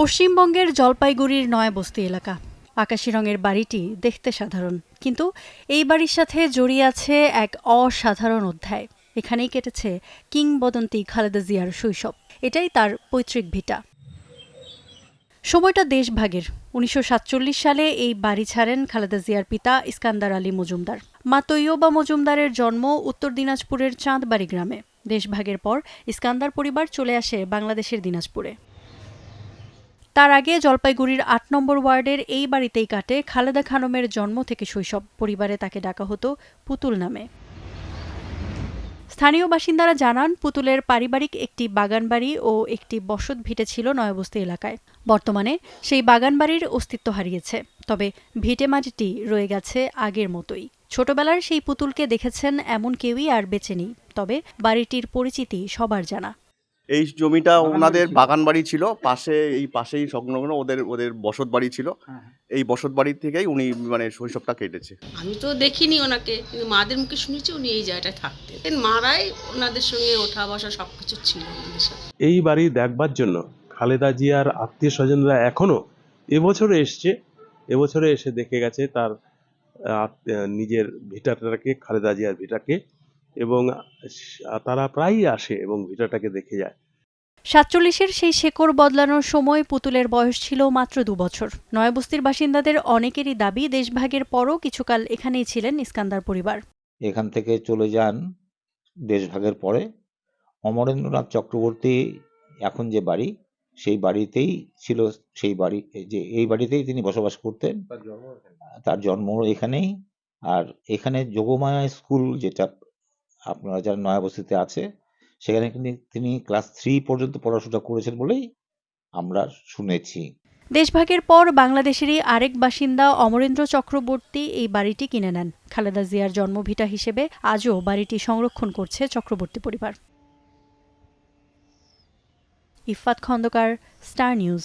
পশ্চিমবঙ্গের জলপাইগুড়ির নয়াবস্তি এলাকা। আকাশি রঙের বাড়িটি দেখতে সাধারণ, কিন্তু এই বাড়ির সাথে জড়িয়ে আছে এক অসাধারণ অধ্যায়। এখানেই কেটেছে কিংবদন্তি খালেদা জিয়ার শৈশব। এটাই তার পৈতৃক ভিটা। সময়টা দেশভাগের। ১৯৪৭ সালে এই বাড়ি ছাড়েন খালেদা জিয়ার পিতা ইস্কান্দার আলী মজুমদার। মা তৈয়বা মজুমদারের জন্ম উত্তর দিনাজপুরের চাঁদবাড়ি গ্রামে। দেশভাগের পর ইস্কান্দার পরিবার চলে আসে বাংলাদেশের দিনাজপুরে। তার আগে জলপাইগুড়ির ৮ নম্বর ওয়ার্ডের এই বাড়িতেই কাটে খালেদা খানমের জন্ম থেকে শৈশব। পরিবারে তাকে ডাকা হতো পুতুল নামে। স্থানীয় বাসিন্দারা জানান, পুতুলের পারিবারিক একটি বাগানবাড়ি ও একটি বসত ভিটে ছিল নয়াবস্তি এলাকায়। বর্তমানে সেই বাগানবাড়ির অস্তিত্ব হারিয়েছে, তবে ভিটে মাটিটি রয়ে গেছে আগের মতোই। ছোটবেলার সেই পুতুলকে দেখেছেন এমন কেউই আর বেঁচে নেই, তবে বাড়িটির পরিচিতি সবার জানা। এই জমিটা ওনাদের বাগান বাড়ি ছিল, পাশেই সংলগ্ন ওদের ওদের বসত বাড়ি ছিল। এই বসত বাড়ি থেকেই উনি শৈশবটা কেটেছে। আমি তো দেখিনি ওনাকে, কিন্তু মাদের মুখে শুনেছি উনি এই জায়গাটায় থাকতেন। মারাই ওনাদের সঙ্গে ওঠা বসা সবকিছু ছিল ওনাদের সাথে। এই বাড়ি দেখবার জন্য খালেদা জিয়ার আত্মীয় স্বজনরা এখনো এবছরে এসে দেখে গেছে তার নিজের ভিটাটাকে, খালেদা জিয়ার ভিটাকে, এবং তারা প্রায়ই আসে এবং ভিটাটাকে দেখে যায়। ৪৭-এর সেই শেকড় বদলানোর সময় পুতুলের বয়স ছিল মাত্র ২ বছর। নয়াবস্তির বাসিন্দাদের অনেকেরই দাবি, দেশভাগের পরও কিছুকাল এখানেই ছিলেন ইস্কান্দার পরিবার। এখান থেকে চলে যান দেশভাগের পরে। অমরেন্দ্রনাথ চক্রবর্তী এখন যে বাড়ি, সেই বাড়িতেই ছিল, এই বাড়িতেই তিনি বসবাস করতেন। তার জন্ম এখানেই। আর এখানে যোগমায়া স্কুল, যেটা আপনারা যারা নয়াবস্তিতে আছে, সেখানে তিনি ক্লাস 3 পর্যন্ত পড়াশোনা করেছেন বলেই আমরা শুনেছি। দেশভাগের পর বাংলাদেশেরই আরেক বাসিন্দা অমরেন্দ্র চক্রবর্তী এই বাড়িটি কিনে নেন। খালেদা জিয়ার জন্মভিটা হিসেবে আজও বাড়িটি সংরক্ষণ করছে চক্রবর্তী পরিবার। Ifat Khandaker, Star news.